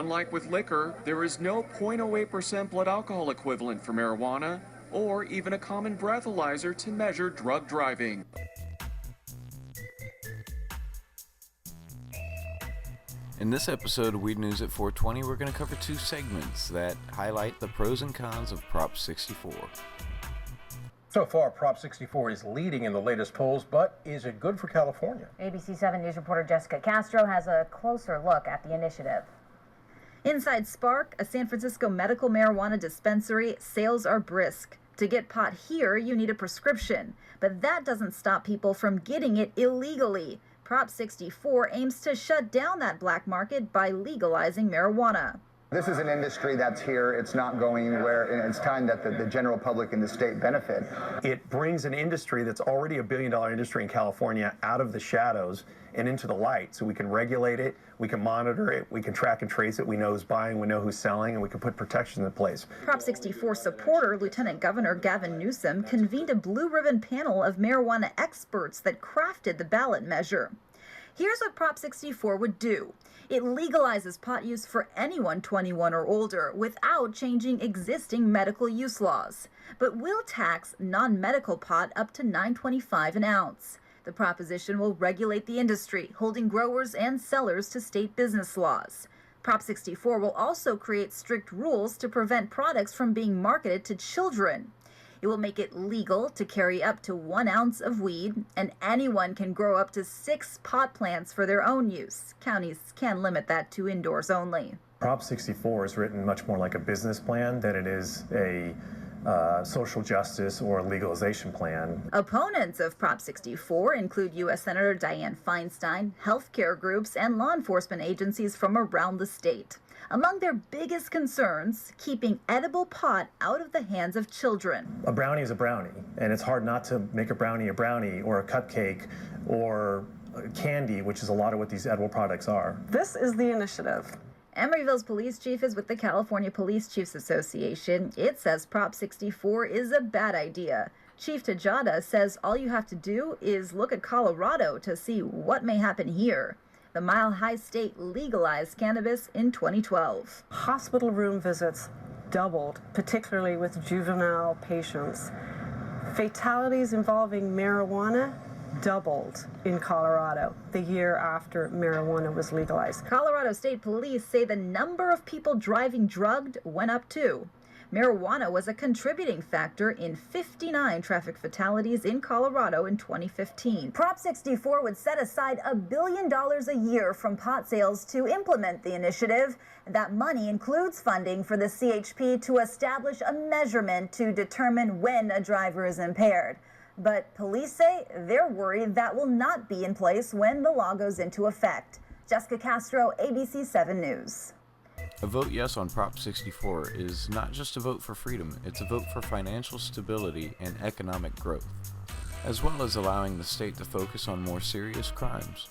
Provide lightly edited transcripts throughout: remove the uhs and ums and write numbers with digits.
Unlike with liquor, there is no 0.08% blood alcohol equivalent for marijuana or even a common breathalyzer to measure drug driving. In this episode of Weed News at 420, we're going to cover two segments that highlight the pros and cons of Prop 64. So far, Prop 64 is leading in the latest polls, but is it good for California? ABC 7 News reporter Jessica Castro has a closer look at the initiative. Inside Spark, a San Francisco medical marijuana dispensary, sales are brisk. To get pot here, you need a prescription, but that doesn't stop people from getting it illegally. Prop 64 aims to shut down that black market by legalizing marijuana. This is an industry that's here. It's not going anywhere, and it's time that the general public in the state benefit. It brings an industry that's already $1 billion industry in California out of the shadows and into the light. So we can regulate it, we can monitor it, we can track and trace it. We know who's buying, we know who's selling, and we can put protections in place. Prop 64 supporter Lieutenant Governor Gavin Newsom convened a blue ribbon panel of marijuana experts that crafted the ballot measure. Here's what Prop 64 would do. It legalizes pot use for anyone 21 or older without changing existing medical use laws, but will tax non-medical pot up to $9.25 an ounce. The proposition will regulate the industry, holding growers and sellers to state business laws. Prop 64 will also create strict rules to prevent products from being marketed to children. It will make it legal to carry up to 1 ounce of weed, and anyone can grow up to 6 pot plants for their own use. Counties can limit that to indoors only. Prop 64 is written much more like a business plan than it is a social justice or legalization plan. Opponents of Prop 64 include U.S. Senator Dianne Feinstein, healthcare groups, and law enforcement agencies from around the state. Among their biggest concerns, keeping edible pot out of the hands of children. A brownie is a brownie, and it's hard not to make a brownie or a cupcake or candy, which is a lot of what these edible products are. This is the initiative. Emeryville's police chief is with the California Police Chiefs Association. It says Prop 64 is a bad idea. Chief Tejada says all you have to do is look at Colorado to see what may happen here. The Mile High State legalized cannabis in 2012. Hospital room visits doubled, particularly with juvenile patients. Fatalities involving marijuana doubled in Colorado the year after marijuana was legalized. Colorado State Police say the number of people driving drugged went up too. Marijuana was a contributing factor in 59 traffic fatalities in Colorado in 2015. Prop 64 would set aside $1 billion a year from pot sales to implement the initiative. That money includes funding for the CHP to establish a measurement to determine when a driver is impaired. But police say they're worried that will not be in place when the law goes into effect. Jessica Castro, ABC 7 News. A vote yes on Prop 64 is not just a vote for freedom, it's a vote for financial stability and economic growth, as well as allowing the state to focus on more serious crimes.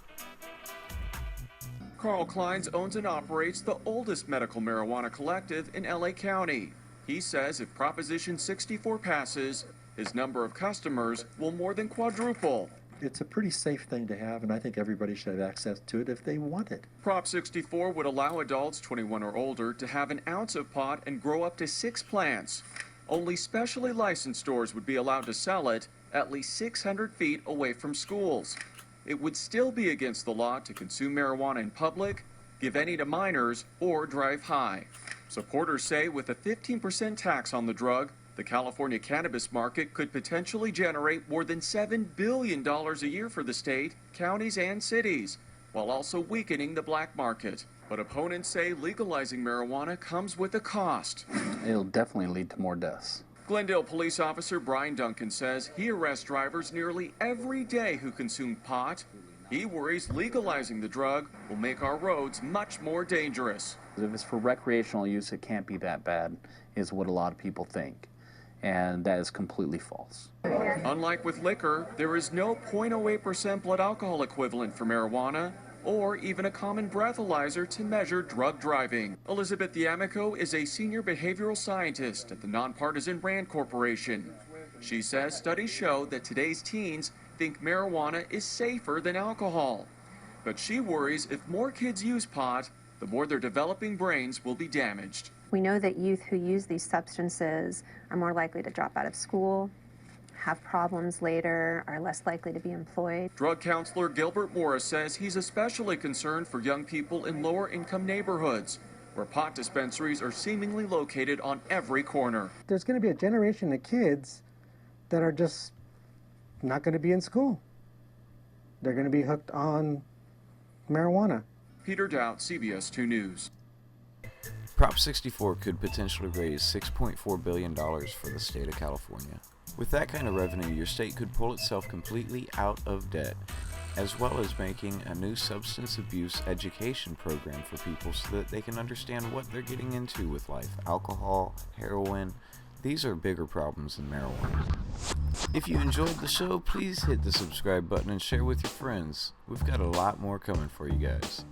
Carl Kleins owns and operates the oldest medical marijuana collective in LA County. He says if Proposition 64 passes, his number of customers will more than quadruple. It's a pretty safe thing to have, and I think everybody should have access to it if they want it. Prop 64 would allow adults 21 or older to have an ounce of pot and grow up to 6 plants. Only specially licensed stores would be allowed to sell it at least 600 feet away from schools. It would still be against the law to consume marijuana in public, give any to minors, or drive high. Supporters say with a 15% tax on the drug, the California cannabis market could potentially generate more than $7 billion a year for the state, counties, and cities, while also weakening the black market. But opponents say legalizing marijuana comes with a cost. It'll definitely lead to more deaths. Glendale police officer Brian Duncan says he arrests drivers nearly every day who consume pot. He worries legalizing the drug will make our roads much more dangerous. If it's for recreational use, it can't be that bad, is what a lot of people think. And that is completely false. Unlike with liquor, there is no 0.08% blood alcohol equivalent for marijuana or even a common breathalyzer to measure drug driving. Elizabeth D'Amico is a senior behavioral scientist at the nonpartisan RAND Corporation. She says studies show that today's teens think marijuana is safer than alcohol. But she worries if more kids use pot, the more their developing brains will be damaged. We know that youth who use these substances are more likely to drop out of school, have problems later, are less likely to be employed. Drug counselor Gilbert Morris says he's especially concerned for young people in lower income neighborhoods, where pot dispensaries are seemingly located on every corner. There's going to be a generation of kids that are just not going to be in school. They're going to be hooked on marijuana. Peter Doubt, CBS 2 News. Prop 64 could potentially raise $6.4 billion for the state of California. With that kind of revenue, your state could pull itself completely out of debt, as well as making a new substance abuse education program for people so that they can understand what they're getting into with life. Alcohol, heroin, these are bigger problems than marijuana. If you enjoyed the show, please hit the subscribe button and share with your friends. We've got a lot more coming for you guys.